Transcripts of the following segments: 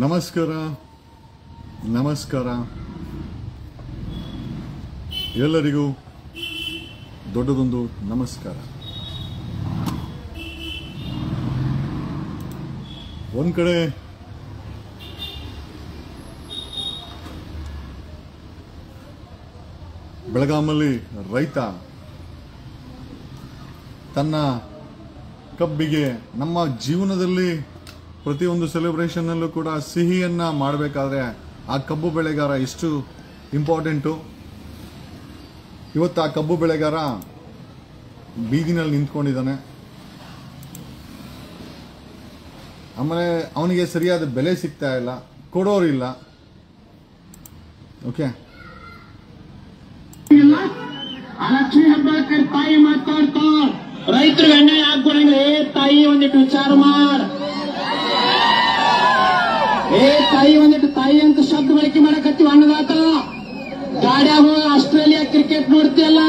ನಮಸ್ಕಾರ ನಮಸ್ಕಾರ ಎಲ್ಲರಿಗೂ ದೊಡ್ಡದೊಂದು ನಮಸ್ಕಾರ. ಒಂದು ಕಡೆ ಬೆಳಗಾಮಲ್ಲಿ ರೈತ ತನ್ನ ಕಬ್ಬಿಗೆ ನಮ್ಮ ಜೀವನದಲ್ಲಿ ಪ್ರತಿಯೊಂದು ಸೆಲೆಬ್ರೇಷನ್ನಲ್ಲೂ ಕೂಡ ಸಿಹಿಯನ್ನ ಮಾಡಬೇಕಾದ್ರೆ ಆ ಕಬ್ಬು ಬೆಳೆಗಾರ ಎಷ್ಟು ಇಂಪಾರ್ಟೆಂಟು. ಇವತ್ತು ಆ ಕಬ್ಬು ಬೆಳೆಗಾರ ಬೀದಿನಲ್ಲಿ ನಿಂತ್ಕೊಂಡಿದ್ದಾನೆ. ಆಮೇಲೆ ಅವನಿಗೆ ಸರಿಯಾದ ಬೆಲೆ ಸಿಗ್ತಾ ಇಲ್ಲ, ಕೊಡೋರಿಲ್ಲ. ಓಕೆ, ಲಕ್ಷ್ಮಿ ಹೆಬ್ಬಾಳ್ಕರ್ ತಾಯಿ ಮಾತಾಡ್ತಾರ. ರೈತರಿಗೆ ಅನ್ಯಾಯ ಆಗ್ಬಿಡಂಗ್ರೆ ತಾಯಿ ಒಂದಿಟ್ಟು ವಿಚಾರ ಮಾಡ. ತಾಯಿ ಒಂದಿಟ್ಟು ತಾಯಿ ಅಂತ ಶಬ್ದ ಬಳಕೆ ಮಾಡಕತ್ತೀವಿ. ಅನ್ನದಾತ ಗಾಡ್ಯಾಗ ಆಸ್ಟ್ರೇಲಿಯಾ ಕ್ರಿಕೆಟ್ ನೋಡ್ತಿಯಲ್ಲ,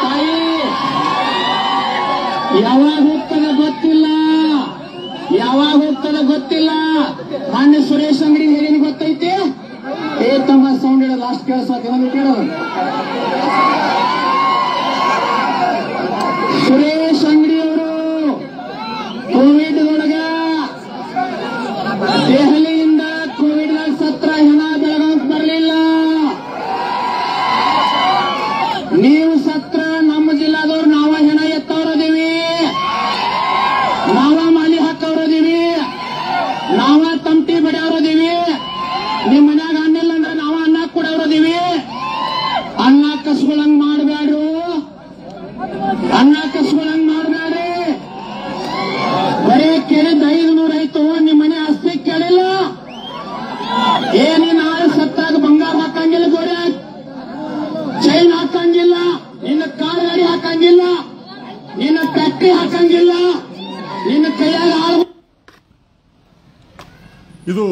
ತಾಯಿ ಯಾವಾಗ ಹೋಗ್ತದ ಗೊತ್ತಿಲ್ಲ, ಯಾವಾಗ ಹೋಗ್ತದ ಗೊತ್ತಿಲ್ಲ. ಮಾನ್ಯ ಸುರೇಶ್ ಅಂಗಡಿ ಹೇಳೀನಿ ಗೊತ್ತೈತಿ. ತಮ್ಮ ಸೌಂಡ್ ಇಡೋ ಲಾಸ್ಟ್ ಕೇಳಿಸ್ಬೇಕು ಕೇಳೋದು. ಸುರೇಶ್ ಅಂಗಡಿಯವರು ಕೋವಿಡ್ ಒಳಗ ದೆಹಲಿಯಿಂದ ಕೋವಿಡ್ ಸತ್ರ ಹೆಣ ಬೆಳಗಾವ್ ಬರಲಿಲ್ಲ. ನೀವು ಸತ್ರ ನಮ್ಮ ಜಿಲ್ಲಾದವ್ರು ನಾವ ಹೆಣ ಎತ್ತವ್ರದೀವಿ, ನಾವ ಮಾಲಿ ಹಾಕವ್ರದೀವಿ, ನಾವ ತಮಟಿ ಬಡಿಯವ್ರದೀವಿ. ನಿಮ್ ಮನ್ಯಾಗ ಅನ್ನಿಲ್ಲ ಅಂದ್ರೆ ನಾವ ಅನ್ನ ಕೊಡವ್ರದೀವಿ. ಅನ್ನ ಕಸ್ಕೊಳಂಗ್ ಮಾಡಬೇಡ್ರು, ಅನ್ನ ಕಸ್ಕೊಳಂಗ್ ಮಾಡಬೇಡ್ರಿ. ಬರೀ ಕೇಳಿದ 500 ಆಯ್ತು, ನಿಮ್ ಮನೆ ಆಸ್ತಿ ಕೇಳಿಲ್ಲ. ಏನೇನು ನಾಳೆ ಸತ್ತಾಗ ಬಂಗಾರ ಹಾಕಂಗಿಲ್ಲ, ಗೋಡೆ ಚೈನ್ ಹಾಕಂಗಿಲ್ಲ, ನಿನ್ನ ಕಾರ್ ಗಾಡಿ ಹಾಕಂಗಿಲ್ಲ, ನಿನ್ನ ಫ್ಯಾಕ್ಟ್ರಿ ಹಾಕಂಗಿಲ್ಲ, ನಿನ್ನ ಕೈಯಾಗ ಆಳು. ಇದು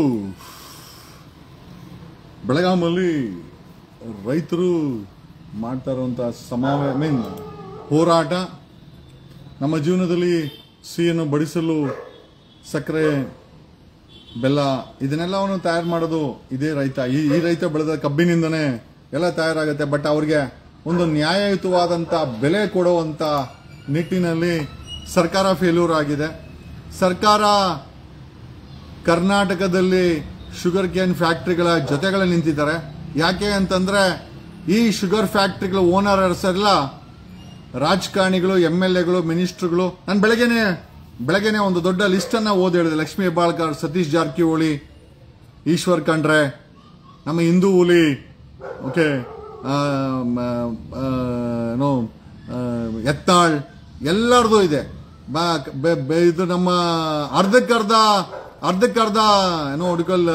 ಬೆಳಗಾಮಲ್ಲಿ ರೈತರು ಮಾಡ್ತಾ ಇರುವಂತಹ ಹೋರಾಟ. ನಮ್ಮ ಜೀವನದಲ್ಲಿ ಸಿಹಿಯನ್ನು ಬಡಿಸಲು ಸಕ್ಕರೆ, ಬೆಲ್ಲ ಇದನ್ನೆಲ್ಲವನ್ನು ತಯಾರು ಮಾಡೋದು ಇದೇ ರೈತ. ಈ ರೈತ ಬೆಳೆದ ಕಬ್ಬಿನಿಂದನೇ ಎಲ್ಲ ತಯಾರಾಗುತ್ತೆ. ಬಟ್ ಅವ್ರಿಗೆ ಒಂದು ನ್ಯಾಯಯುತವಾದಂಥ ಬೆಲೆ ಕೊಡುವಂಥ ನಿಟ್ಟಿನಲ್ಲಿ ಸರ್ಕಾರ ಫೇಲ್ಯೂರ್ ಆಗಿದೆ. ಸರ್ಕಾರ ಕರ್ನಾಟಕದಲ್ಲಿ ಶುಗರ್ ಕೇನ್ ಫ್ಯಾಕ್ಟ್ರಿಗಳ ಜೊತೆಗಳ ನಿಂತಿದ್ದಾರೆ. ಯಾಕೆ ಅಂತಂದ್ರೆ ಈ ಶುಗರ್ ಫ್ಯಾಕ್ಟ್ರಿಗಳ ಓನರ್ಸ್ ಎಲ್ಲ ರಾಜಕಾರಣಿಗಳು, MLAಗಳು, ಮಿನಿಸ್ಟರ್ಗಳು. ನಾನು ಬೆಳಗ್ಗೆನೆ ಒಂದು ದೊಡ್ಡ ಲಿಸ್ಟ್ ಅನ್ನ ಓದಿ ಹೇಳಿದೆ. ಲಕ್ಷ್ಮಿ ಹೆಬ್ಬಾಳ್ಕರ್, ಸತೀಶ್ ಜಾರಕಿಹೊಳಿ, ಈಶ್ವರ್ ಖಂಡ್ರೆ, ನಮ್ಮ ಹಿಂದೂ ಹುಲಿ, ಓಕೆ, ಯತ್ನಾಳ್, ಎಲ್ಲರದು ಇದೆ. ಇದು ನಮ್ಮ ಅರ್ಧಕ್ಕರ್ಧ ಏನೋ ಹುಡುಕಲ್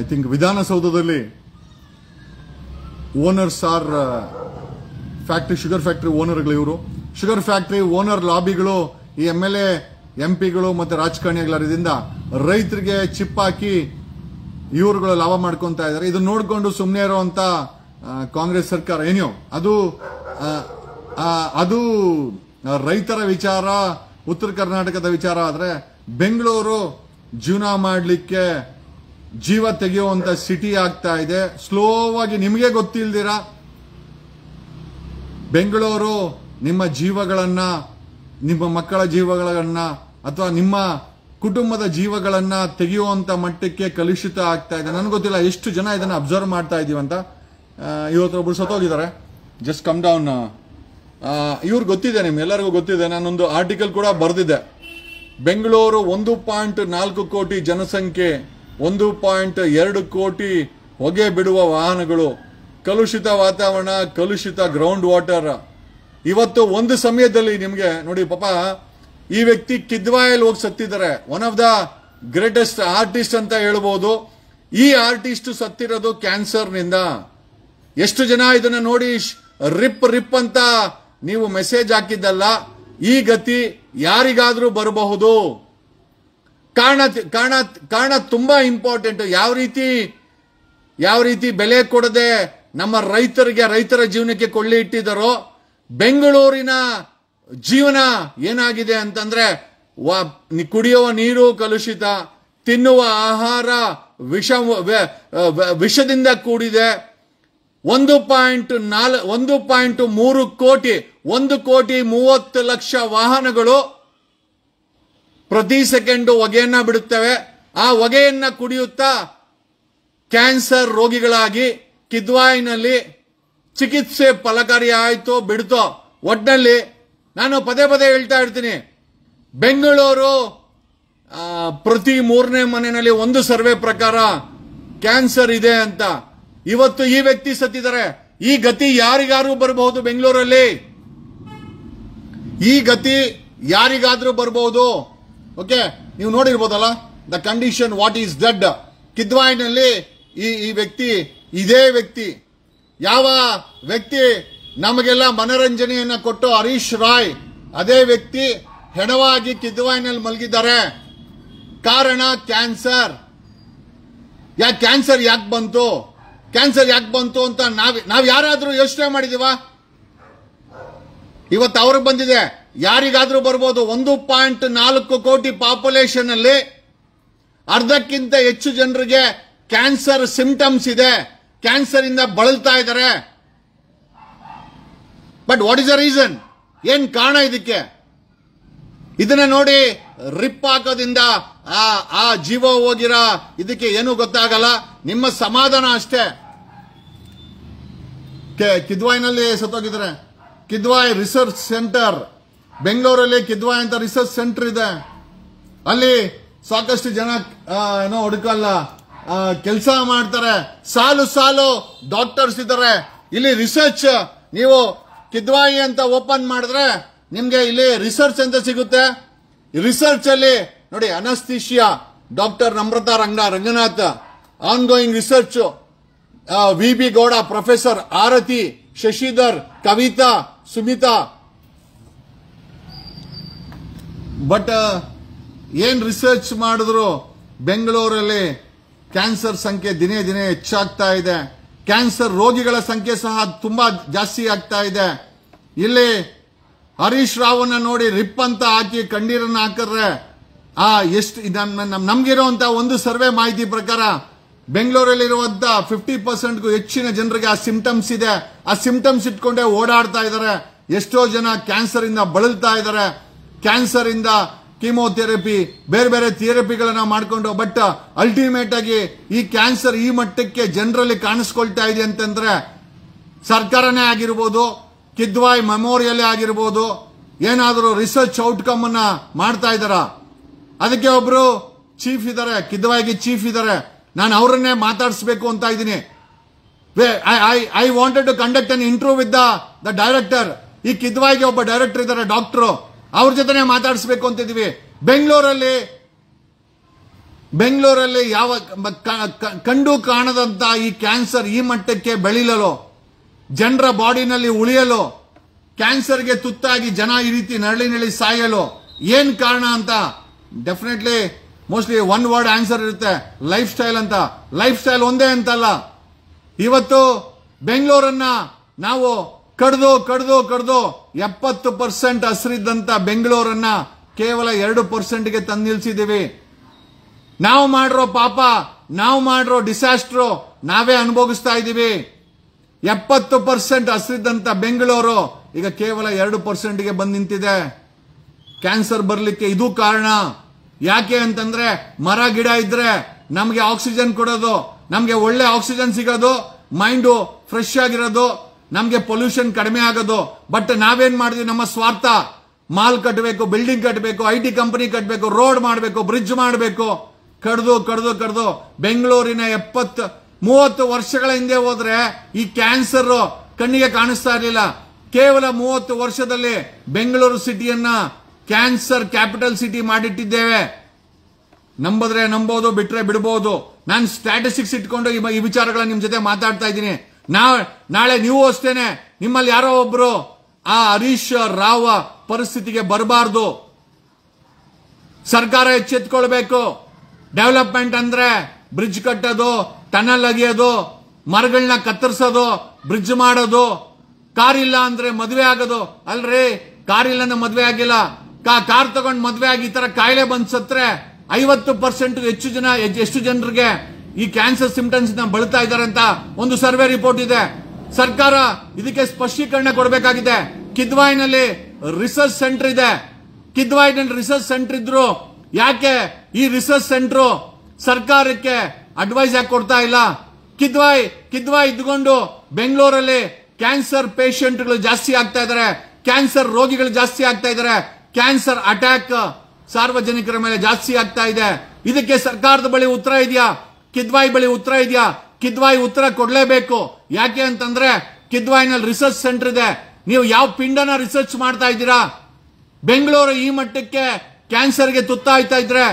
ಐ ಥಿಂಕ್ ವಿಧಾನಸೌಧದಲ್ಲಿ owners are factory, sugar factory ಓನರ್ಗಳು ಇವರು. ಶುಗರ್ ಫ್ಯಾಕ್ಟ್ರಿ ಓನರ್ ಲಾಬಿಗಳು ಈ MLA, MP ಗಳು ಮತ್ತೆ ರಾಜಕಾರಣಿಗಳಿಂದ ರೈತರಿಗೆ ಚಿಪ್ ಹಾಕಿ ಇವರುಗಳು ಲಾಭ ಮಾಡ್ಕೊಂತ ಇದ್ದಾರೆ. ಇದನ್ನ ನೋಡ್ಕೊಂಡು ಸುಮ್ಮನೆ ಇರುವಂತ ಕಾಂಗ್ರೆಸ್ ಸರ್ಕಾರ ಏನೋ ಅದು ರೈತರ ವಿಚಾರ, ಉತ್ತರ ಕರ್ನಾಟಕದ ವಿಚಾರ. ಆದ್ರೆ ಬೆಂಗಳೂರು ಜೀವನ ಮಾಡಲಿಕ್ಕೆ ಜೀವ ತೆಗೆಯುವಂತ ಸಿಟಿ ಆಗ್ತಾ ಇದೆ ಸ್ಲೋವಾಗಿ. ನಿಮಗೆ ಗೊತ್ತಿಲ್ದಿರ ಬೆಂಗಳೂರು ನಿಮ್ಮ ಜೀವಗಳನ್ನ, ನಿಮ್ಮ ಮಕ್ಕಳ ಜೀವಗಳನ್ನ ಅಥವಾ ನಿಮ್ಮ ಕುಟುಂಬದ ಜೀವಗಳನ್ನ ತೆಗೆಯುವಂತ ಮಟ್ಟಕ್ಕೆ ಕಲುಷಿತ ಆಗ್ತಾ ಇದೆ. ನನಗೆ ಗೊತ್ತಿಲ್ಲ ಎಷ್ಟು ಜನ ಇದನ್ನ ಅಬ್ಸರ್ವ್ ಮಾಡ್ತಾ ಇದೀವಂತ. ಇವತ್ತೊಬ್ರು ಸತ್ತೋಗಿದ್ದಾರೆ. Just come down. ಇವ್ರು ಗೊತ್ತಿದೆ, ನಿಮ್ಗೆಲ್ಲರಿಗೂ ಗೊತ್ತಿದೆ. ನಾನೊಂದು ಆರ್ಟಿಕಲ್ ಕೂಡ ಬರೆದಿದ್ದೆ. ಬೆಂಗಳೂರು 1.4 ಕೋಟಿ ಜನಸಂಖ್ಯೆ, 1.2 ಕೋಟಿ ಹೊಗೆ ಬಿಡುವ ವಾಹನಗಳು, ಕಲುಷಿತ ವಾತಾವರಣ, ಕಲುಷಿತ ಗ್ರೌಂಡ್ ವಾಟರ್. ಇವತ್ತು ಒಂದು ಸಮಯದಲ್ಲಿ ನಿಮ್ಗೆ ನೋಡಿ, ಪಾಪ ಈ ವ್ಯಕ್ತಿ ಕಿದ್ವಾಯಲ್ಲಿ ಹೋಗಿ ಸತ್ತಿದ್ದಾರೆ. One of the greatest artist ಅಂತ ಹೇಳ್ಬೋದು. ಈ ಆರ್ಟಿಸ್ಟ್ ಸತ್ತಿರೋದು ಕ್ಯಾನ್ಸರ್ನಿಂದ. ಎಷ್ಟು ಜನ ಇದನ್ನ ನೋಡಿ ರಿಪ್ ಅಂತ ನೀವು ಮೆಸೇಜ್ ಹಾಕಿದ್ದಲ್ಲ. ಈ ಗತಿ ಯಾರಿಗಾದ್ರೂ ಬರಬಹುದು. ಕಾರಣ ತುಂಬಾ ಇಂಪಾರ್ಟೆಂಟ್. ಯಾವ ರೀತಿ ಬೆಲೆ ಕೊಡದೆ ನಮ್ಮ ರೈತರ ಜೀವನಕ್ಕೆ ಕೊಳ್ಳಿ ಇಟ್ಟಿದ್ದಾರೋ, ಬೆಂಗಳೂರಿನ ಜೀವನ ಏನಾಗಿದೆ ಅಂತಂದ್ರೆ ಕುಡಿಯುವ ನೀರು ಕಲುಷಿತ, ತಿನ್ನುವ ಆಹಾರ ವಿಷದಿಂದ ಕೂಡಿದೆ. 1.3 ಕೋಟಿ 1,30,00,000 ವಾಹನಗಳು ಪ್ರತಿ ಸೆಕೆಂಡ್ ಹೊಗೆಯನ್ನ ಬಿಡುತ್ತವೆ. ಆ ಹೊಗೆಯನ್ನ ಕುಡಿಯುತ್ತಾ ಕ್ಯಾನ್ಸರ್ ರೋಗಿಗಳಾಗಿ ಕಿದ್ವಾಯಿನಲ್ಲಿ ಚಿಕಿತ್ಸೆ ಫಲಕಾರಿ ಆಯ್ತೋ ಬಿಡ್ತೋ, ಒಟ್ಟಿನಲ್ಲಿ ನಾನು ಪದೇ ಪದೇ ಹೇಳ್ತಾ ಇರ್ತೀನಿ, ಬೆಂಗಳೂರು ಪ್ರತಿ 3ನೇ ಮನೆಯಲ್ಲಿ ಒಂದು ಸರ್ವೆ ಪ್ರಕಾರ ಕ್ಯಾನ್ಸರ್ ಇದೆ ಅಂತ. ಇವತ್ತು ಈ ವ್ಯಕ್ತಿ ಸತ್ತಿದ್ದಾರೆ. ಈ ಗತಿ ಯಾರಿಗಾರು ಬರಬಹುದು ಬೆಂಗಳೂರಲ್ಲಿ, ಈ ಗತಿ ಯಾರಿಗಾದ್ರೂ ಬರಬಹುದು. ಓಕೆ, ನೀವು ನೋಡಿರ್ಬೋದಲ್ಲ the condition what is dead. ಕಿದ್ವಾಯಿನಲ್ಲಿ ಈ ವ್ಯಕ್ತಿ, ಇದೇ ವ್ಯಕ್ತಿ, ಯಾವ ವ್ಯಕ್ತಿ ನಮಗೆಲ್ಲ ಮನರಂಜನೆಯನ್ನ ಕೊಟ್ಟು ಹರೀಶ್ ರಾಯ್, ಅದೇ ವ್ಯಕ್ತಿ ಹೆಣವಾಗಿ ಕಿದ್ವಾಯಿನಲ್ಲಿ ಮಲಗಿದ್ದಾರೆ. ಕಾರಣ ಕ್ಯಾನ್ಸರ್. ಕ್ಯಾನ್ಸರ್ ಯಾಕೆ ಬಂತು, ಕ್ಯಾನ್ಸರ್ ಯಾಕೆ ಬಂತು ಅಂತ ನಾವ್ ಯಾರಾದ್ರೂ ಯೋಚನೆ ಮಾಡಿದೀವ? ಇವತ್ತು ಅವ್ರಿಗೆ ಬಂದಿದೆ, ಯಾರಿಗಾದ್ರೂ ಬರ್ಬೋದು. 1.4 ಕೋಟಿ ಪಾಪ್ಯುಲೇಷನ್ ಅಲ್ಲಿ ಅರ್ಧಕ್ಕಿಂತ ಹೆಚ್ಚು ಜನರಿಗೆ ಕ್ಯಾನ್ಸರ್ ಸಿಂಪ್ಟಮ್ಸ್ ಇದೆ, ಕ್ಯಾನ್ಸರ್ ಇಂದ ಬಳಲ್ತಾ ಇದ್ದಾರೆ. But what is the reason? ಏನ್ ಕಾರಣ ಇದಕ್ಕೆ? ಇದನ್ನ ನೋಡಿ ರಿಪ್ ಹಾಕೋದ್ರಿಂದ ಆ ಜೀವ ಹೋಗಿರ ಇದಕ್ಕೆ ಏನು ಗೊತ್ತಾಗಲ್ಲ. ನಿಮ್ಮ ಸಮಾಧಾನ ಅಷ್ಟೇ. ಕಿದ್ವಾಯಿನಲ್ಲಿ ಸತ್ತೋಗಿದ್ದಾರೆ. ಕಿದ್ವಾಯಿ ರಿಸರ್ಚ್ ಸೆಂಟರ್, ಬೆಂಗಳೂರಲ್ಲಿ ಕಿದ್ವಾಯಿ ಅಂತ ರಿಸರ್ಚ್ ಸೆಂಟರ್ ಇದೆ. ಅಲ್ಲಿ ಸಾಕಷ್ಟು ಜನ ಏನೋ ಹುಡುಕಲ್ಲ ಕೆಲಸ ಮಾಡ್ತಾರೆ. ಸಾಲು ಸಾಲು ಡಾಕ್ಟರ್ಸ್ ಇದ್ದಾರೆ. ಇಲ್ಲಿ ರಿಸರ್ಚ್ ನೀವು ಕಿದ್ವಾಯಿ ಅಂತ ಓಪನ್ ಮಾಡಿದ್ರೆ ನಿಮ್ಗೆ ಇಲ್ಲಿ ರಿಸರ್ಚ್ ಅಂತ ಸಿಗುತ್ತೆ. ರಿಸರ್ಚ್ ಅಲ್ಲಿ ನೋಡಿ, anaesthesia doctor Namrata Ranganath, ongoing research VB Gowda, professor Aarti, Shashidhar, Kavitha, Sumitha. But ಏನ್ ರಿಸರ್ಚ್ ಮಾಡಿದ್ರು ಬೆಂಗಳೂರಲ್ಲಿ ಕ್ಯಾನ್ಸರ್ ಸಂಖ್ಯೆ ದಿನೇ ದಿನೇ ಹೆಚ್ಚಾಗ್ತಾ ಇದೆ. ಕ್ಯಾನ್ಸರ್ ರೋಗಿಗಳ ಸಂಖ್ಯೆ ಸಹ ತುಂಬಾ ಜಾಸ್ತಿ ಆಗ್ತಾ ಇದೆ. ಇಲ್ಲಿ ಹರೀಶ್ ರಾವ್ನ ನೋಡಿ ರಿಪ್ ಅಂತ ಹಾಕಿ ಕಣ್ಣೀರನ್ನ ಹಾಕಿದ್ರೆ ಎಷ್ಟು ನಮ್ಗಿರುವಂತ ಒಂದು ಸರ್ವೆ ಮಾಹಿತಿ ಪ್ರಕಾರ ಬೆಂಗಳೂರಲ್ಲಿರುವಂತ 50%ಗೂ ಹೆಚ್ಚಿನ ಜನರಿಗೆ ಆ ಸಿಂಪ್ಟಮ್ಸ್ ಇದೆ. ಆ ಸಿಂಪ್ಟಮ್ಸ್ ಇಟ್ಕೊಂಡೇ ಓಡಾಡ್ತಾ ಇದ್ದಾರೆ. ಎಷ್ಟೋ ಜನ ಕ್ಯಾನ್ಸರ್ ಇಂದ ಬಳಲ್ತಾ ಇದ್ದಾರೆ. ಕ್ಯಾನ್ಸರ್ ಇಂದ ಕೀಮೋಥೆರಪಿ, ಬೇರೆ ಬೇರೆ ಥೆರಪಿಗಳನ್ನ ಮಾಡಿಕೊಂಡು, ಬಟ್ ಅಲ್ಟಿಮೇಟ್ ಆಗಿ ಈ ಕ್ಯಾನ್ಸರ್ ಈ ಮಟ್ಟಕ್ಕೆ ಜನರಲ್ಲಿ ಕಾಣಿಸ್ಕೊಳ್ತಾ ಇದೆ ಅಂತಂದ್ರೆ ಸರ್ಕಾರನೇ ಆಗಿರ್ಬೋದು, ಕಿದ್ವಾಯಿ ಮೆಮೋರಿಯಲ್ ಆಗಿರ್ಬೋದು, ಏನಾದರೂ ರಿಸರ್ಚ್ ಔಟ್ಕಮ್ ಅನ್ನ ಮಾಡ್ತಾ ಇದಾರ? ಅದಕ್ಕೆ ಒಬ್ರು ಚೀಫ್ ಇದ್ದಾರೆ, ಕಿದ್ವಾಯಿಗೆ ಚೀಫ್ ಇದ್ದಾರೆ. ನಾನು ಅವರನ್ನೇ ಮಾತಾಡಿಸಬೇಕು ಅಂತ ಇದ್ದೀನಿ. I wanted to conduct an interview with the director. ಈ ಕಿದ್ವಾಯಿಗೆ ಒಬ್ಬ ಡೈರೆಕ್ಟರ್ ಇದ್ದಾರೆ, ಡಾಕ್ಟರ್, ಅವ್ರ ಜೊತೆನೆ ಮಾತಾಡಿಸಬೇಕು ಅಂತಿದ್ವಿ. ಬೆಂಗಳೂರಲ್ಲಿ ಯಾವ ಕಂಡು ಕಾಣದಂತ ಈ ಕ್ಯಾನ್ಸರ್ ಈ ಮಟ್ಟಕ್ಕೆ ಬೆಳೀಲಲು, ಜನರ ಬಾಡಿನಲ್ಲಿ ಉಳಿಯಲು, ಕ್ಯಾನ್ಸರ್ಗೆ ತುತ್ತಾಗಿ ಜನ ಈ ರೀತಿ ನರಳಿ ಸಾಯಲು ಏನ್ ಕಾರಣ ಅಂತ definitely mostly one word answer ಇರುತ್ತೆ, ಲೈಫ್ ಸ್ಟೈಲ್ ಅಂತ. ಲೈಫ್ ಸ್ಟೈಲ್ ಒಂದೇ ಅಂತಲ್ಲ. ಇವತ್ತು ಬೆಂಗಳೂರನ್ನ ನಾವು ಕಡ್ದು 70% ಹಸಿರಿದ್ದಂತ ಬೆಂಗಳೂರನ್ನ ಕೇವಲ 2%ಗೆ ತಂದು ನಿಲ್ಸಿದ್ದೀವಿ. ನಾವು ಮಾಡಿರೋ ಪಾಪ, ನಾವು ಮಾಡಿರೋ ಡಿಸಾಸ್ಟ್ರು ನಾವೇ ಅನುಭವಿಸ್ತಾ ಇದ್ದೀವಿ. 70% ಹಸಿರಿದ್ದಂತ ಬೆಂಗಳೂರು ಈಗ ಕೇವಲ 2%ಗೆ ಬಂದು ನಿಂತಿದೆ. ಕ್ಯಾನ್ಸರ್ ಬರ್ಲಿಕ್ಕೆ ಇದು ಕಾರಣ. ಯಾಕೆ ಅಂತಂದ್ರೆ ಮರ ಗಿಡ ಇದ್ರೆ ನಮ್ಗೆ ಆಕ್ಸಿಜನ್ ಕೊಡೋದು, ನಮ್ಗೆ ಒಳ್ಳೆ ಆಕ್ಸಿಜನ್ ಸಿಗೋದು, ಮೈಂಡ್ ಫ್ರೆಶ್ ಆಗಿರೋದು, ನಮ್ಗೆ ಪೊಲ್ಯೂಷನ್ ಕಡಿಮೆ ಆಗೋದು. ಬಟ್ ನಾವೇನ್ ಮಾಡಿದ್ವಿ, ನಮ್ಮ ಸ್ವಾರ್ಥ, ಮಾಲ್ ಕಟ್ಟಬೇಕು, ಬಿಲ್ಡಿಂಗ್ ಕಟ್ಟಬೇಕು, IT ಕಂಪನಿ ಕಟ್ಟಬೇಕು, ರೋಡ್ ಮಾಡಬೇಕು, ಬ್ರಿಡ್ಜ್ ಮಾಡಬೇಕು, ಕಡ್ದು ಬೆಂಗಳೂರಿನ 30 ವರ್ಷಗಳ ಹಿಂದೆ ಹೋದ್ರೆ ಈ ಕ್ಯಾನ್ಸರ್ ಕಣ್ಣಿಗೆ ಕಾಣಿಸ್ತಾ ಇರಲಿಲ್ಲ. ಕೇವಲ 30 ವರ್ಷದಲ್ಲಿ ಬೆಂಗಳೂರು ಸಿಟಿಯನ್ನ ಕ್ಯಾನ್ಸರ್ ಕ್ಯಾಪಿಟಲ್ ಸಿಟಿ ಮಾಡಿಟ್ಟಿದ್ದೇವೆ. ನಂಬಿದ್ರೆ ನಂಬೋದು, ಬಿಟ್ರೆ ಬಿಡಬಹುದು. ನಾನು ಸ್ಟ್ಯಾಟಿಸ್ಟಿಕ್ಸ್ ಇಟ್ಕೊಂಡು ಈ ವಿಚಾರಗಳ ನಿಮ್ ಜೊತೆ ಮಾತಾಡ್ತಾ ಇದ್ದೀನಿ. ನಾಳೆ ನೀವು ಅಷ್ಟೇನೆ, ನಿಮ್ಮಲ್ಲಿ ಯಾರೋ ಒಬ್ರು ಆ ಹರೀಶ್ ರಾವ್ ಪರಿಸ್ಥಿತಿಗೆ ಬರಬಾರ್ದು. ಸರ್ಕಾರ ಎಚ್ಚೆತ್ಕೊಳ್ಬೇಕು. ಡೆವಲಪ್ಮೆಂಟ್ ಅಂದ್ರೆ ಬ್ರಿಡ್ಜ್ ಕಟ್ಟೋದು, ಟನಲ್ ಅಗಿಯೋದು, ಮರಗಳನ್ನ ಕತ್ತರಿಸೋದು, ಬ್ರಿಡ್ಜ್ ಮಾಡೋದು. ಕಾರ್ ಇಲ್ಲ ಅಂದ್ರೆ ಮದುವೆ ಆಗೋದು. ಅಲ್ರಿ, ಕಾರ್ ಇಲ್ಲ ಅಂದ್ರೆ ಮದುವೆ ಆಗಿಲ್ಲ. ಕಾರ್ ತಗೊಂಡ್ ಮದ್ವೆ ಆಗಿ ಈ ತರ ಕಾಯಿಲೆ ಬಂದ್ ಸತ್ರೆ 50% ಎಷ್ಟು ಜನರಿಗೆ ಈ ಕ್ಯಾನ್ಸರ್ ಸಿಂಪ್ಟಮ್ಸ್ ಬಳಲ್ತಾ ಇದ್ದಾರೆ ಅಂತ ಒಂದು ಸರ್ವೆ ರಿಪೋರ್ಟ್ ಇದೆ. ಸರ್ಕಾರ ಇದಕ್ಕೆ ಸ್ಪಷ್ಟೀಕರಣ ಕೊಡಬೇಕಾಗಿದೆ. ಕಿದ್ವಾಯಿನಲ್ಲಿ ರಿಸರ್ಚ್ ಸೆಂಟರ್ ಇದೆ. ಕಿದ್ವಾಯಿನಲ್ಲಿ ರಿಸರ್ಚ್ ಸೆಂಟರ್ ಇದ್ರು ಯಾಕೆ ಈ ರಿಸರ್ಚ್ ಸೆಂಟರ್ ಸರ್ಕಾರಕ್ಕೆ ಅಡ್ವೈಸ್ ಯಾಕೆ ಕೊಡ್ತಾ ಇಲ್ಲ? ಕಿದ್ವಾಯಿ ಇದ್ಕೊಂಡು ಬೆಂಗಳೂರಲ್ಲಿ ಕ್ಯಾನ್ಸರ್ ಪೇಷಂಟ್ಗಳು ಜಾಸ್ತಿ ಆಗ್ತಾ ಇದ್ದಾರೆ, ಕ್ಯಾನ್ಸರ್ ರೋಗಿಗಳು ಜಾಸ್ತಿ ಆಗ್ತಾ ಇದ್ದಾರೆ, ಕ್ಯಾನ್ಸರ್ ಅಟ್ಯಾಕ್ ಸಾರ್ವಜನಿಕರ ಮೇಲೆ ಜಾಸ್ತಿ ಆಗ್ತಾ ಇದೆ. ಇದಕ್ಕೆ ಸರ್ಕಾರದ ಬಳಿ ಉತ್ತರ ಇದೆಯಾ? ಕಿದ್ವಾಯಿ ಬಳಿ ಉತ್ತರ ಇದೆಯಾ? ಕಿದ್ವಾಯಿ ಉತ್ತರ ಕೊಡ್ಲೇಬೇಕು. ಯಾಕೆ ಅಂತಂದ್ರೆ ಕಿದ್ವಾಯಿನಲ್ಲಿ ರಿಸರ್ಚ್ ಸೆಂಟರ್ ಇದೆ. ನೀವು ಯಾವ ಪಿಂಡನ ರಿಸರ್ಚ್ ಮಾಡ್ತಾ ಇದ್ದೀರಾ? ಬೆಂಗಳೂರು ಈ ಮಟ್ಟಕ್ಕೆ ಕ್ಯಾನ್ಸರ್ಗೆ ತುತ್ತಾಯ್ತಾ ಇದ್ರೆ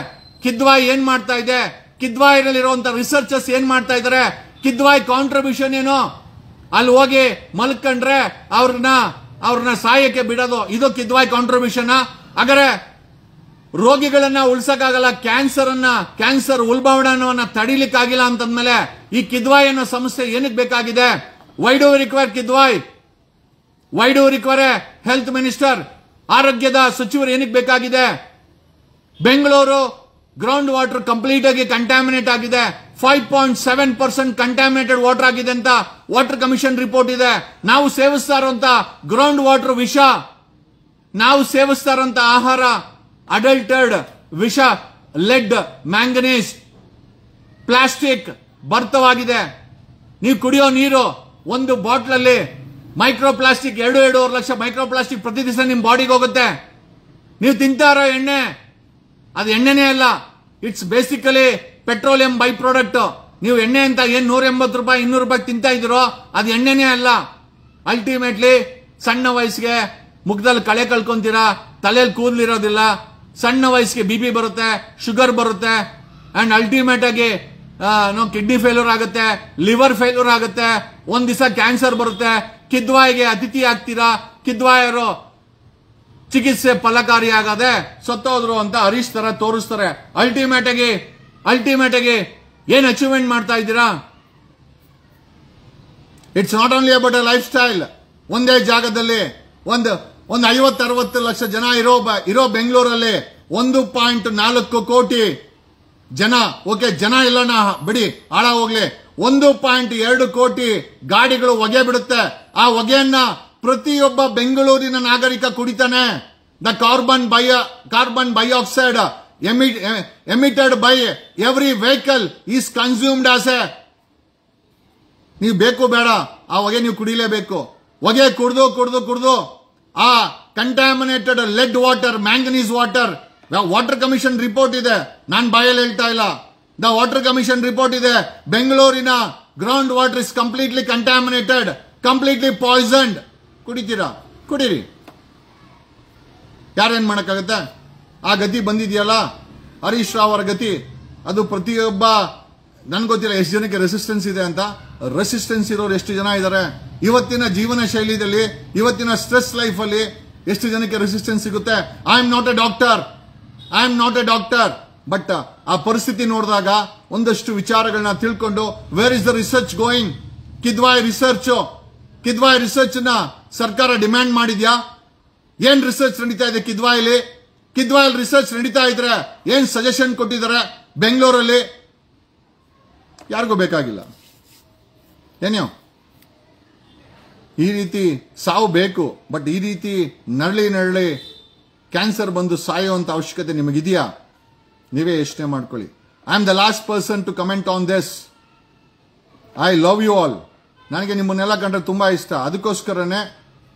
ಕಿದ್ವಾಯಿ ಏನ್ ಮಾಡ್ತಾ ಇದೆ? ಕಿದ್ವಾಯಿನಲ್ಲಿರುವಂತಹ ರಿಸರ್ಚರ್ಸ್ ಏನ್ ಮಾಡ್ತಾ ಇದ್ದಾರೆ? ಕಿದ್ವಾಯಿ ಕಾಂಟ್ರಿಬ್ಯೂಷನ್ ಏನು? ಅಲ್ಲಿ ಹೋಗಿ ಮಲ್ಕೊಂಡ್ರೆ ಅವ್ರನ್ನ ಸಾಯಕ್ಕೆ ಬಿಡೋದು, ಇದು ಕಿದ್ವಾಯಿ ಕಾಂಟ್ರಿಬ್ಯೂಷನ್. ಹಾಗಾದ್ರೆ ರೋಗಿಗಳನ್ನ ಉಳಿಸಕ್ಕಾಗಲ್ಲ, ಕ್ಯಾನ್ಸರ್ ಉಲ್ಬಣವನ್ನ ತಡಿಲಿಕ್ಕಾಗಿಲ್ಲ ಅಂತಂದ್ಮೇಲೆ ಈ ಕಿದ್ವಾಯಿ ಅನ್ನೋ ಸಂಸ್ಥೆ ಏನಕ್ಕೆ ಬೇಕಾಗಿದೆ? Why do require Kidwai? Why do require health minister? ಆರೋಗ್ಯದ ಸಚಿವರು ಏನಕ್ಕೆ ಬೇಕಾಗಿದೆ? ಬೆಂಗಳೂರು ಗ್ರೌಂಡ್ ವಾಟರ್ ಕಂಪ್ಲೀಟ್ ಆಗಿ ಕಂಟ್ಯಾಮಿನೇಟ್ ಆಗಿದೆ. 5.7% ಕಂಟ್ಯಾಮಿನೇಟೆಡ್ ವಾಟರ್ ಆಗಿದೆ ಅಂತ ವಾಟರ್ ಕಮಿಷನ್ ರಿಪೋರ್ಟ್ ಇದೆ. ನಾವು ಸೇವಿಸ್ತಾ ಇರುವಂತ ಗ್ರೌಂಡ್ ವಾಟರ್ ವಿಷ, ನಾವು ಸೇವಿಸ್ತಾ ಇರುವಂತ ಆಹಾರ ಅಡಲ್ಟೆಡ್ ವಿಷ, ಲೆಡ್, ಮ್ಯಾಂಗನೀಸ್, ಪ್ಲಾಸ್ಟಿಕ್ ಭರಿತವಾಗಿದೆ. ನೀವು ಕುಡಿಯೋ ನೀರು ಒಂದು ಬಾಟ್ಲ್ ಅಲ್ಲಿ micro plastic 2.5 lakh micro plastic ಪ್ರತಿ ದಿವಸ ನಿಮ್ ಬಾಡಿಗೆ ಹೋಗುತ್ತೆ. ನೀವು ತಿಂತಾ ಇರೋ ಎಣ್ಣೆ ಅದು ಎಣ್ಣೆನೇ ಅಲ್ಲ, it's basically petroleum by product. ನೀವು ಎಣ್ಣೆ ಅಂತ ಏನ್ 180 ರೂಪಾಯಿ 200 ರೂಪಾಯಿ ತಿಂತಾ ಇದ್ದೀರೋ ಅದು ಎಣ್ಣೆನೇ ಅಲ್ಲ. ಅಲ್ಟಿಮೇಟ್ಲಿ ಸಣ್ಣ ವಯಸ್ಸಿಗೆ ಮುಖದಲ್ಲಿ ಕಳೆ ಕಳ್ಕೊಂತೀರಾ, ತಲೆಯಲ್ಲಿ ಕೂದಲಿರೋದಿಲ್ಲ, ಸಣ್ಣ ವಯಸ್ಸಿಗೆ BP ಬರುತ್ತೆ, ಶುಗರ್ ಬರುತ್ತೆ, ಅಂಡ್ ಅಲ್ಟಿಮೇಟ್ ಆಗಿ ಕಿಡ್ನಿ ಫೇಲ್ಯೂರ್ ಆಗುತ್ತೆ, ಲಿವರ್ ಫೇಲ್ಯೂರ್ ಆಗುತ್ತೆ, ಒಂದ್ ದಿವಸ ಕ್ಯಾನ್ಸರ್ ಬರುತ್ತೆ. ಕಿದ್ವಾಯಿಗೆ ಅತಿಥಿ ಆಗ್ತೀರಾ. ಕಿದ್ವಾಯರು ಚಿಕಿತ್ಸೆ ಫಲಕಾರಿಯಾಗದೆ ಸತ್ತೋದ್ರು ಅಂತ ಹರೀಶ್ ತರ ತೋರಿಸ್ತಾರೆ. ಅಲ್ಟಿಮೇಟ್ ಆಗಿ ಏನ್ ಅಚೀವ್ಮೆಂಟ್ ಮಾಡ್ತಾ ಇದ್ದೀರಾ? It's not only about a life style. ಒಂದೇ ಜಾಗದಲ್ಲಿ ಒಂದು 50-60 ಲಕ್ಷ ಜನ ಇರೋ ಬೆಂಗಳೂರಲ್ಲಿ 1.4 ಕೋಟಿ ಜನ. ಓಕೆ, ಜನ ಎಲ್ಲನ ಬಿಡಿ, ಹಾಳ ಹೋಗ್ಲಿ. 1.2 ಕೋಟಿ ಗಾಡಿಗಳು ಹೊಗೆ ಬಿಡುತ್ತೆ. ಆ ಹೊಗೆಯನ್ನ ಪ್ರತಿಯೊಬ್ಬ ಬೆಂಗಳೂರಿನ ನಾಗರಿಕ ಕುಡಿತಾನೆ. The carbon dioxide emitted by every vehicle is consumed as a. ನೀವು ಬೇಕು ಬೇಡ ಆ ಹೊಗೆ ನೀವು ಕುಡಿಲೇಬೇಕು. ಹೊಗೆ ಕುಡಿದು ಆ contaminated lead water, manganese water, water commission report ಇದೆ, ನಾನ್ ಬಾಯಲ್ಲಿ ಹೇಳ್ತಾ ಇಲ್ಲ. ದ ವಾಟರ್ ಕಮಿಷನ್ ರಿಪೋರ್ಟ್ ಇದೆ. ಬೆಂಗಳೂರಿನ ground water is completely contaminated, completely poisoned. ಕುಡಿತೀರಾ? ಕುಡೀರಿ, ಯಾರೇನ್ ಮಾಡಕ್ಕಾಗತ್ತೆ? ಆ ಗತಿ ಬಂದಿದೆಯಲ್ಲ ಹರೀಶ್ ರಾವ್ ಅವರ ಗತಿ. ಅದು ಪ್ರತಿಯೊಬ್ಬ, ನನ್ಗೆ ಗೊತ್ತಿಲ್ಲ ಎಷ್ಟು ಜನಕ್ಕೆ ರೆಸಿಸ್ಟೆನ್ಸ್ ಇದೆ ಅಂತ. ರೆಸಿಸ್ಟೆನ್ಸ್ ಇರೋರು ಎಷ್ಟು ಜನ ಇದ್ದಾರೆ ಇವತ್ತಿನ ಜೀವನ ಶೈಲಿಯಲ್ಲಿ, ಇವತ್ತಿನ ಸ್ಟ್ರೆಸ್ ಲೈಫ್ ಅಲ್ಲಿ ಎಷ್ಟು ಜನಕ್ಕೆ ರೆಸಿಸ್ಟೆನ್ಸ್ ಸಿಗುತ್ತೆ? I am not a doctor, but ಆ ಪರಿಸ್ಥಿತಿ ನೋಡಿದಾಗ ಒಂದಷ್ಟು ವಿಚಾರಗಳನ್ನ ತಿಳ್ಕೊಂಡು, where is the research going? Kidwai research ನ ಸರ್ಕಾರ ಡಿಮ್ಯಾಂಡ್ ಮಾಡಿದ್ಯಾ? ಏನ್ ರಿಸರ್ಚ್ ನಡೀತಾ ಇದೆ ಕಿದ್ವಾಯಿಲಿ ರಿಸರ್ಚ್ ನಡೀತಾ ಇದ್ರೆ ಏನ್ ಸಜೆಷನ್ ಕೊಟ್ಟಿದ್ದಾರೆ ಬೆಂಗಳೂರಲ್ಲಿ? ಯಾರಿಗೂ ಬೇಕಾಗಿಲ್ಲ. ಏನೋ ಈ ರೀತಿ ಸಾವು ಬೇಕು, ಬಟ್ ಈ ರೀತಿ ನರಳಿ ಕ್ಯಾನ್ಸರ್ ಬಂದು ಸಾಯುವಂತ ಅವಶ್ಯಕತೆ ನಿಮಗಿದೆಯಾ? ನೀವೇ ಯೋಚನೆ ಮಾಡ್ಕೊಳ್ಳಿ. I am the last person to comment on this. I love you all. ನನಗೆ ನಿಮ್ಮನ್ನೆಲ್ಲ ಕಂಡ್ರೆ ತುಂಬಾ ಇಷ್ಟ. ಅದಕ್ಕೋಸ್ಕರನೇ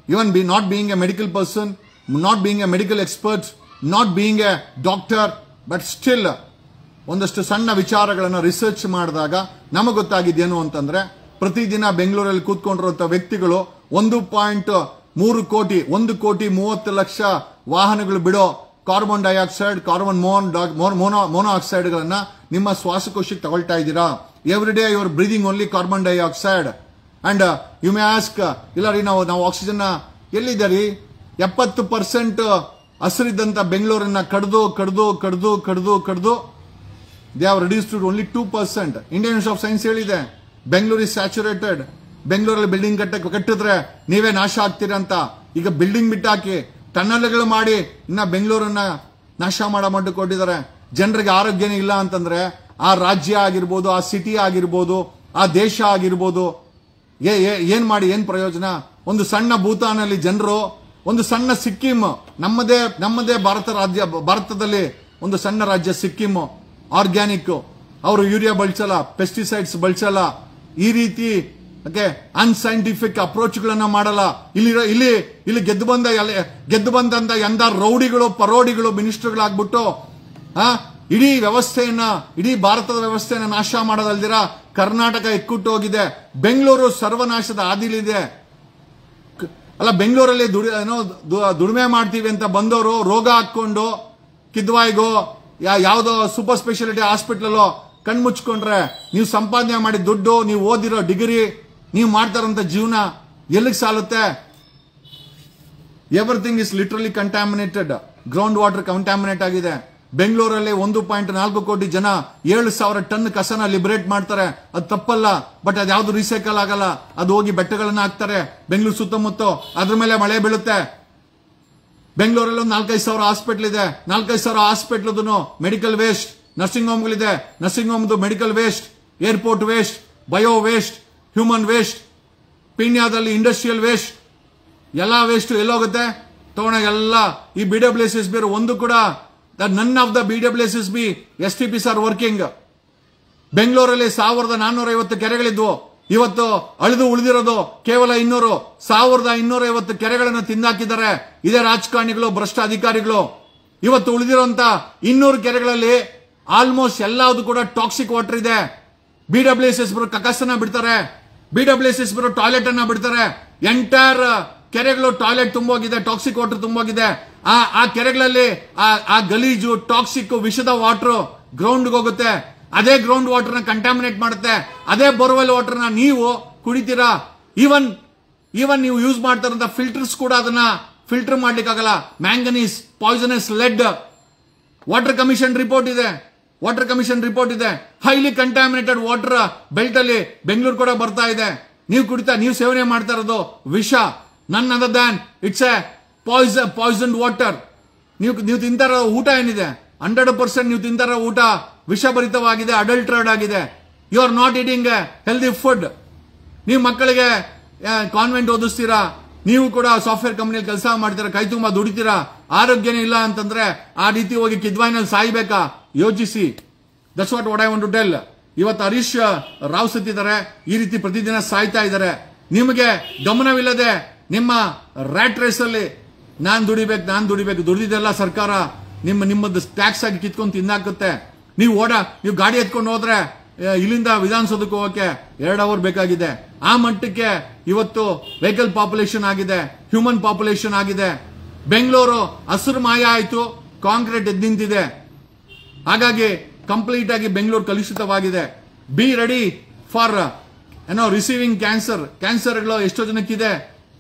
even not being a medical person, not being a medical expert, not being a doctor, but still ಒಂದಷ್ಟು ಸಣ್ಣ ವಿಚಾರಗಳನ್ನು ರಿಸರ್ಚ್ ಮಾಡಿದಾಗ ನಮಗೆ ಗೊತ್ತಾಗಿದ್ದೇನು ಅಂತಂದ್ರೆ, ಪ್ರತಿದಿನ ಬೆಂಗಳೂರಲ್ಲಿ ಕೂತ್ಕೊಂಡಿರುವಂತಹ ವ್ಯಕ್ತಿಗಳು 1.3 ಕೋಟಿ 1.30 ಲಕ್ಷ ವಾಹನಗಳು ಬಿಡೋ ಕಾರ್ಬನ್ ಡೈಆಕ್ಸೈಡ್, ಕಾರ್ಬನ್ ಮೊನೋಆಕ್ಸೈಡ್ ಗಳನ್ನ ನಿಮ್ಮ ಶ್ವಾಸಕೋಶಕ್ಕೆ ತಗೊಳ್ತಾ ಇದ್ದೀರಾ. Every day you are breathing only carbon dioxide. And you may ask, ಇಲ್ಲ ರೀ ನಾವು ಆಕ್ಸಿಜನ್ ಎಲ್ಲಿದ್ದಾರೆ? 70% ಹಸಿರಿದ್ದಂತ ಬೆಂಗಳೂರನ್ನ ಕಡ್ದು they have reduced to only 2%. Indian Institute of Science ಹೇಳಿದೆ, ಬೆಂಗಳೂರು ಇಸ್ ಸ್ಯಾಚುರೇಟೆಡ್. ಬೆಂಗಳೂರಲ್ಲಿ ಬಿಲ್ಡಿಂಗ್ ಕಟ್ಟಿದ್ರೆ ನೀವೇ ನಾಶ ಆಗ್ತೀರಾ ಅಂತ. ಈಗ ಬಿಲ್ಡಿಂಗ್ ಬಿಟ್ಟಾಕಿ ಟನಲ್ಗಳು ಮಾಡಿ ಇನ್ನ ಬೆಂಗಳೂರನ್ನ ನಾಶ ಮಾಡೋ ಮಟ್ಟಕ್ಕೆ ಕೊಟ್ಟಿದ್ದಾರೆ. ಜನರಿಗೆ ಆರೋಗ್ಯನೇ ಇಲ್ಲ ಅಂತಂದ್ರೆ ಆ ರಾಜ್ಯ ಆಗಿರ್ಬೋದು, ಆ ಸಿಟಿ ಆಗಿರ್ಬೋದು, ಆ ದೇಶ ಆಗಿರ್ಬೋದು, ಏನ್ ಮಾಡಿ ಏನ್ ಪ್ರಯೋಜನ? ಒಂದು ಸಣ್ಣ ಭೂತಾನಲ್ಲಿ ಜನರು, ಒಂದು ಸಣ್ಣ ಸಿಕ್ಕಿಂ, ನಮ್ಮದೇ ಭಾರತದಲ್ಲಿ ಒಂದು ಸಣ್ಣ ರಾಜ್ಯ ಸಿಕ್ಕಿಂ, ಆರ್ಗ್ಯಾನಿಕ್, ಅವರು ಯೂರಿಯಾ ಬಳಸಲ್ಲ, ಪೆಸ್ಟಿಸೈಡ್ಸ್ ಬಳಸಲ್ಲ, ಈ ರೀತಿ ಅನ್ಸೈಂಟಿಫಿಕ್ ಅಪ್ರೋಚ್ಗಳನ್ನ ಮಾಡಲ್ಲ. ಇಲ್ಲಿ ಗೆದ್ದು ಬಂದಂತ ಎಂದ ರೌಡಿಗಳು, ಪರೋಡಿಗಳು, ಮಿನಿಸ್ಟರ್ಗಳಾಗ್ಬಿಟ್ಟು ಇಡೀ ವ್ಯವಸ್ಥೆಯನ್ನ, ಇಡೀ ಭಾರತದ ವ್ಯವಸ್ಥೆಯನ್ನ ನಾಶ ಮಾಡೋದಲ್ದಿರ ಕರ್ನಾಟಕ ಎಕ್ಕುಟ್ಟು ಹೋಗಿದೆ. ಬೆಂಗಳೂರು ಸರ್ವನಾಶದ ಹಾದಿಲಿದೆ. ಅಲ್ಲ, ಬೆಂಗಳೂರಲ್ಲಿ ದುಡಿಮೆ ಮಾಡ್ತೀವಿ ಅಂತ ಬಂದವರು ರೋಗ ಹಾಕೊಂಡು ಕಿದ್ವಾಯಿಗೋ ಯಾವ್ದೋ ಸೂಪರ್ ಸ್ಪೆಷಾಲಿಟಿ ಹಾಸ್ಪಿಟಲ್ ಕಣ್ಮುಚ್ಕೊಂಡ್ರೆ ನೀವು ಸಂಪಾದನೆ ಮಾಡಿ ದುಡ್ಡು, ನೀವು ಓದಿರೋ ಡಿಗ್ರಿ, ನೀವು ಮಾಡ್ತಾರಂತ ಜೀವನ ಎಲ್ಲಿಗೆ ಸಾಲುತ್ತೆ? Everything is literally contaminated. Ground water contaminate ಆಗಿದೆ. ಬೆಂಗಳೂರಲ್ಲಿ 1.4 ಕೋಟಿ ಜನ 7,000 ಟನ್ ಕಸನ ಲಿಬರೇಟ್ ಮಾಡ್ತಾರೆ. ಅದು ತಪ್ಪಲ್ಲ, ಬಟ್ ಅದ್ಯಾವ್ದು ರೀಸೈಕಲ್ ಆಗಲ್ಲ. ಅದು ಹೋಗಿ ಬೆಟ್ಟಗಳನ್ನ ಹಾಕ್ತಾರೆ ಬೆಂಗಳೂರು ಸುತ್ತಮುತ್ತ, ಅದ್ರ ಮೇಲೆ ಮಳೆ ಬೀಳುತ್ತೆ. ಬೆಂಗಳೂರಲ್ಲಿ ಒಂದು 4,500 ಹಾಸ್ಪಿಟಲ್ ಇದೆ. 4,500 ಹಾಸ್ಪಿಟಲ್ ಮೆಡಿಕಲ್ ವೇಸ್ಟ್, ನರ್ಸಿಂಗ್ ಹೋಮ್ಗಳಿದೆ. ನರ್ಸಿಂಗ್ ಹೋಮ್ದು medical waste, airport waste, bio waste, human waste, ಪೀಣ್ಯದಲ್ಲಿ ಇಂಡಸ್ಟ್ರಿಯಲ್ ವೇಸ್ಟ್, ಎಲ್ಲಾ ವೇಸ್ಟ್ ಎಲ್ಲೋಗುತ್ತೆ? ತಗೊಂಡಾಗೆಲ್ಲ ಈ BWSSB ಒಂದು ಕೂಡ, none of the BWSSB STPs are working. ಬೆಂಗಳೂರಲ್ಲಿ 1,450 ಕೆರೆಗಳಿದ್ವು. ಇವತ್ತು ಅಳಿದು ಉಳಿದಿರೋದು ಕೇವಲ 200. 1,250 ಕೆರೆಗಳನ್ನು ತಿಂದಾಕಿದ್ದಾರೆ ಇದೇ ರಾಜಕಾರಣಿಗಳು, ಭ್ರಷ್ಟ ಅಧಿಕಾರಿಗಳು. ಇವತ್ತು ಉಳಿದಿರುವಂತ 200 ಕೆರೆಗಳಲ್ಲಿ ಆಲ್ಮೋಸ್ಟ್ ಎಲ್ಲಾವುದು ಕೂಡ ಟಾಕ್ಸಿಕ್ ವಾಟರ್ ಇದೆ. BWSSB ಕಕಸನ್ನ ಬಿಡ್ತಾರೆ, BWSSB ಟಾಯ್ಲೆಟ್ ಅನ್ನ ಬಿಡ್ತಾರೆ. ಎಂಟೈರ್ ಕೆರೆಗಳು ಟಾಯ್ಲೆಟ್ ತುಂಬೋಗಿದೆ, ಟಾಕ್ಸಿಕ್ ವಾಟರ್ ತುಂಬೋಗಿದೆ. ಆ ಕೆರೆಗಳಲ್ಲಿ ಆ ಗಲೀಜು, ಟಾಕ್ಸಿಕ್, ವಿಷದ ವಾಟರ್ ಗ್ರೌಂಡ್ ಹೋಗುತ್ತೆ. ಅದೇ ಗ್ರೌಂಡ್ ವಾಟರ್ ನ ಕಂಟಾಮಿನೇಟ್ ಮಾಡುತ್ತೆ. ಅದೇ ಬೋರ್ವೆಲ್ ವಾಟರ್ ನ ನೀವು ಕುಡಿತೀರಾ. ಈವನ್ ನೀವು ಯೂಸ್ ಮಾಡ್ತಾರಂತ ಫಿಲ್ಟರ್ಸ್ ಕೂಡ ಅದನ್ನ ಫಿಲ್ಟರ್ ಮಾಡ್ಲಿಕ್ಕಾಗಲ್ಲ. Manganese, poisonous lead. Water commission report ಇದೆ. ಹೈಲಿ ಕಂಟಾಮಿನೇಟೆಡ್ ವಾಟರ್ ಬೆಲ್ಟ್ ಅಲ್ಲಿ ಬೆಂಗಳೂರು ಕೂಡ ಬರ್ತಾ ಇದೆ. ನೀವು ಸೇವನೆ ಮಾಡ್ತಾ ಇರೋದು ವಿಷ. None other than it's a poison water. ನೀವು ತಿಂತಾರೋ ಊಟ ಏನಿದೆ, 100% ನೀವು ತಿಂತಾರೋ ಊಟ ವಿಷಭರಿತವಾಗಿದೆ, ಅಡಲ್ಟ್ರೇಡ್ ಆಗಿದೆ. You are not eating healthy food. ನೀವು ಮಕ್ಕಳಿಗೆ ಕಾನ್ವೆಂಟ್ ಓದಿಸ್ತೀರಾ, ನೀವು ಕೂಡ ಸಾಫ್ಟ್ವೇರ್ ಕಂಪನಿಯಲ್ಲಿ ಕೆಲಸ ಮಾಡ್ತೀರಾ, ಕೈ ತುಂಬಾ ದುಡಿತೀರಾ, ಆರೋಗ್ಯನೇ ಇಲ್ಲ ಅಂತಂದ್ರೆ ಆ ರೀತಿ ಹೋಗಿ ಕಿದ್ವಾಯಿನಲ್ಲಿ ಸಾಯ್ಬೇಕಾ? ಯೋಚಿಸಿ. That's what I want to tell. ಇವತ್ತು ಹರೀಶ್ ರಾವ್ ಸತ್ತಿದ್ದಾರೆ, ಈ ರೀತಿ ಪ್ರತಿದಿನ ಸಾಯ್ತಾ ಇದ್ದಾರೆ. ನಿಮಗೆ ಗಮನವಿಲ್ಲದೆ ನಿಮ್ಮ ರ್ಯಾಟ್ ರೇಸ್ ಅಲ್ಲಿ ನಾನ್ ದುಡಿಬೇಕು ದುಡಿದಿದ್ದೆಲ್ಲ ಸರ್ಕಾರ ನಿಮ್ಮದು ಟ್ಯಾಕ್ಸ್ ಆಗಿ ಕಿತ್ಕೊಂಡು ತಿನ್ನಾಕುತ್ತೆ. ನೀವು ಗಾಡಿ ಎತ್ಕೊಂಡು ಹೋದ್ರೆ ಇಲ್ಲಿಂದ ವಿಧಾನಸೌಧಕ್ಕೆ ಹೋಗಕ್ಕೆ 2 ಅವರ್ ಬೇಕಾಗಿದೆ. ಆ ಮಟ್ಟಕ್ಕೆ ಇವತ್ತು ವೆಹಿಕಲ್ ಪಾಪ್ಯುಲೇಷನ್ ಆಗಿದೆ, ಹ್ಯೂಮನ್ ಪಾಪ್ಯುಲೇಷನ್ ಆಗಿದೆ. ಬೆಂಗಳೂರು ಹಸಿರು ಮಾಯ ಆಯ್ತು, ಕಾಂಕ್ರೀಟ್ ಎದ್ದು ನಿಂತಿದೆ. ಹಾಗಾಗಿ ಕಂಪ್ಲೀಟ್ ಆಗಿ ಬೆಂಗಳೂರು ಕಲುಷಿತವಾಗಿದೆ. ಬಿ ರೆಡಿ ಫಾರ್ ರಿಸೀವಿಂಗ್ ಕ್ಯಾನ್ಸರ್ಗಳು ಎಷ್ಟೋ ಜನಕ್ಕಿದೆ.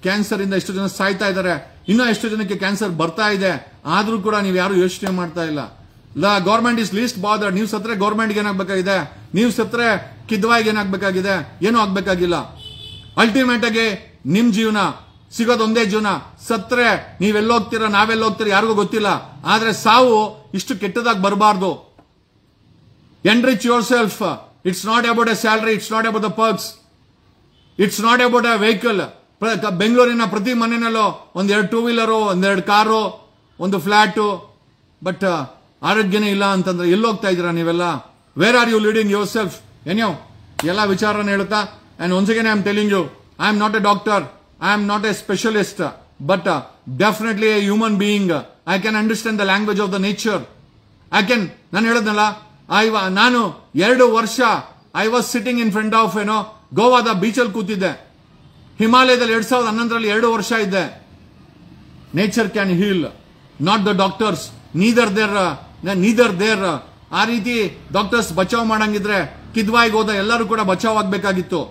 ಕ್ಯಾನ್ಸರ್ ಇಂದ ಎಷ್ಟೋ ಜನ ಸಾಯ್ತಾ ಇದ್ದಾರೆ, ಇನ್ನೂ ಎಷ್ಟೋ ಜನಕ್ಕೆ ಕ್ಯಾನ್ಸರ್ ಬರ್ತಾ ಇದೆ. ಆದ್ರೂ ಕೂಡ ನೀವು ಯಾರು ಯೋಚನೆ ಮಾಡ್ತಾ ಇಲ್ಲ. Government is list bothered. ನೀವು ಸತ್ರೆ ಗವರ್ಮೆಂಟ್ಗೆ ಏನಾಗಬೇಕಾಗಿದೆ, ನೀವು ಸತ್ರೆ ಕಿದ್ವಾಯಿಗೆ ಏನಾಗಬೇಕಾಗಿದೆ, ಏನೂ ಆಗ್ಬೇಕಾಗಿಲ್ಲ. ಅಲ್ಟಿಮೇಟ್ ಆಗಿ ನಿಮ್ ಜೀವನ ಸಿಗೋದೊಂದೇ ಜೀವನ. ಸತ್ರೆ ನೀವೆಲ್ಲೋಗ್ತೀರಾ, ನಾವೆಲ್ಲೋಗ್ತೀರಾ ಯಾರಿಗೂ ಗೊತ್ತಿಲ್ಲ. ಆದ್ರೆ ಸಾವು ಇಷ್ಟು ಕೆಟ್ಟದಾಗಿ ಬರಬಾರ್ದು. Enrich yourself. It's not about a salary, it's not about the perks, it's not about a vehicle. ಬೆಂಗಳೂರಿನ ಪ್ರತಿ ಮನೆಯಲ್ಲೂ 1-2 two wheeler, 1-2 car, 1 flat. But ಆರೋಗ್ಯನೇ ಇಲ್ಲ ಅಂತಂದ್ರೆ ಎಲ್ಲೋಗ್ತಾ ಇದ್ದೀರಾ ನೀವೆಲ್ಲ? Where are you leading yourself? ಏನೋ ಎಲ್ಲ ವಿಚಾರನ ಹೇಳುತ್ತಾ. And once again I am telling you, I am not a doctor, I am not a specialist, but definitely a human being. I can understand the language of the nature. ನಾನು ಹೇಳದ್ನಲ್ಲ, ನಾನು 2 ವರ್ಷ I was sitting in front of ಗೋವಾದ ಬೀಚಲ್ಲಿ ಕೂತಿದ್ದೆ. ಹಿಮಾಲಯದಲ್ಲಿ 2011ರಲ್ಲಿ 2 ವರ್ಷ ಇದ್ದೆ. Nature can heal, not the doctors, neither there. ಆ ರೀತಿ ಡಾಕ್ಟರ್ಸ್ ಬಚಾವ್ ಮಾಡಂಗಿದ್ರೆ ಕಿದ್ವಾಯಿಗೆ ಹೋದ ಎಲ್ಲರೂ ಕೂಡ ಬಚಾವ್ ಆಗ್ಬೇಕಾಗಿತ್ತು.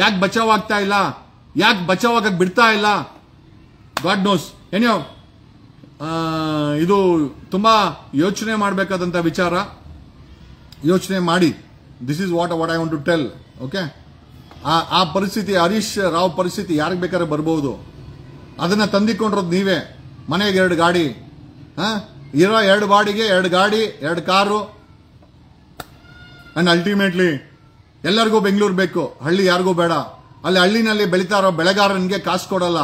ಯಾಕೆ ಬಚಾವ್ ಆಗ್ತಾ ಇಲ್ಲ? ಯಾಕೆ ಬಚಾವ್ ಆಗಕ್ ಬಿಡ್ತಾ ಇಲ್ಲ? God knows. ಏನೋ ಇದು ತುಂಬಾ ಯೋಚನೆ ಮಾಡಬೇಕಾದಂತ ವಿಚಾರ. ಯೋಚನೆ ಮಾಡಿ. This is what I want to tell. Okay, ಆ ಪರಿಸ್ಥಿತಿ, ಹರೀಶ್ ರಾವ್ ಪರಿಸ್ಥಿತಿ ಯಾರಿಗೆ ಬೇಕಾದ್ರೆ ಬರಬಹುದು. ಅದನ್ನ ತಂದಿಕೊಂಡಿರೋದು ನೀವೇ. ಮನೆಗೆ 2 ಗಾಡಿ, ಇರೋ 2 ಬಾಡಿಗೆ 2 ಗಾಡಿ 2 ಕಾರು. ಅಂಡ್ ಅಲ್ಟಿಮೇಟ್ಲಿ ಎಲ್ಲರಿಗೂ ಬೆಂಗಳೂರು ಬೇಕು, ಹಳ್ಳಿ ಯಾರಿಗೂ ಬೇಡ. ಅಲ್ಲಿ ಹಳ್ಳಿನಲ್ಲಿ ಬೆಳೀತಾ ಇರೋ ಬೆಳೆಗಾರನಿಗೆ ಕಾಸು ಕೊಡಲ್ಲ,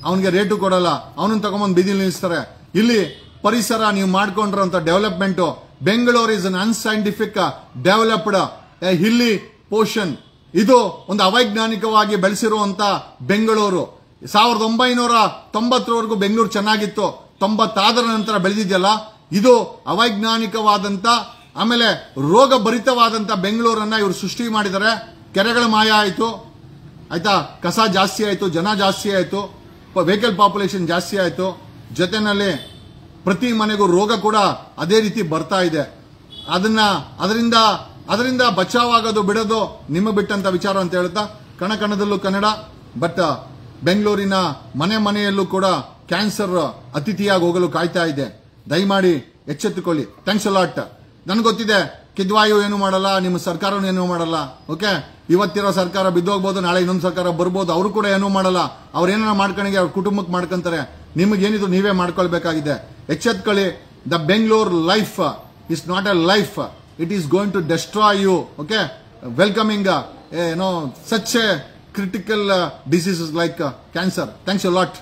ಅವನಿಗೆ ರೇಟು ಕೊಡಲ್ಲ, ಅವನನ್ನ ತಗೊಂಬಂದು ಬೀದಿಲಿ ನಿಲ್ಲಿಸ್ತಾರೆ. ಇಲ್ಲಿ ಪರಿಸರ ನೀವು ಮಾಡ್ಕೊಂಡಿರೋಂಥ development, Bengaluru is un unscientific developed hilly portion. ಇದು ಒಂದು ಅವೈಜ್ಞಾನಿಕವಾಗಿ ಬೆಳೆಸಿರುವಂತ ಬೆಂಗಳೂರು. 1990ರವರೆಗೂ ಬೆಂಗಳೂರು ಚೆನ್ನಾಗಿತ್ತು, 90 ನಂತರ ಬೆಳೆದಿದೆಯಲ್ಲ, ಇದು ಅವೈಜ್ಞಾನಿಕವಾದಂತ ಆಮೇಲೆ ರೋಗ ಭರಿತವಾದಂತ ಬೆಂಗಳೂರನ್ನ ಇವರು ಸೃಷ್ಟಿ ಮಾಡಿದ್ದಾರೆ. ಕೆರೆಗಳ ಮಾಯ ಆಯಿತು, ಆಯ್ತಾ, ಕಸ ಜಾಸ್ತಿ ಆಯಿತು, ಜನ ಜಾಸ್ತಿ ಆಯಿತು, ವೆಹಿಕಲ್ ಪಾಪ್ಯುಲೇಷನ್ ಜಾಸ್ತಿ ಆಯಿತು, ಜೊತೆನಲ್ಲಿ ಪ್ರತಿ ಮನೆಗೂ ರೋಗ ಕೂಡ ಅದೇ ರೀತಿ ಬರ್ತಾ ಇದೆ. ಅದರಿಂದ ಬಚಾವಾಗೋದು ಬಿಡೋದು ನಿಮ್ಮ ಬಿಟ್ಟಂತ ವಿಚಾರ ಅಂತ ಹೇಳ್ತಾ, ಕಣಕಣದಲ್ಲೂ ಕನ್ನಡ. ಬಟ್ ಬೆಂಗಳೂರಿನ ಮನೆಯಲ್ಲೂ ಕೂಡ ಕ್ಯಾನ್ಸರ್ ಅತಿಥಿಯಾಗಿ ಹೋಗಲು ಕಾಯ್ತಾ ಇದೆ. ದಯಮಾಡಿ ಎಚ್ಚೆತ್ತುಕೊಳ್ಳಿ. Thanks a lot. ನನಗೆ ಗೊತ್ತಿದೆ ಕಿದ್ವಾಯು ಏನು ಮಾಡಲ್ಲ, ನಿಮ್ಮ ಸರ್ಕಾರನೂ ಏನೂ ಮಾಡಲ್ಲ. ಓಕೆ, ಇವತ್ತಿರೋ ಸರ್ಕಾರ ಬಿದ್ದೋಗ್ಬೋದು, ನಾಳೆ ಇನ್ನೊಂದು ಸರ್ಕಾರ ಬರ್ಬೋದು, ಅವರು ಕೂಡ ಏನೂ ಮಾಡಲ್ಲ. ಅವ್ರೇನ ಮಾಡ್ಕೊಂಡಿಗೆ ಅವ್ರ ಕುಟುಂಬಕ್ಕೆ ಮಾಡ್ಕೊಂತಾರೆ. ನಿಮಗೇನಿದ್ರು ನೀವೇ ಮಾಡ್ಕೊಳ್ಬೇಕಾಗಿದೆ. ಎಚ್ಚೆತ್ಕೊಳ್ಳಿ. The Bengaluru life is not a life, it is going to destroy you. Okay, welcoming such a critical diseases like cancer. Thanks a lot.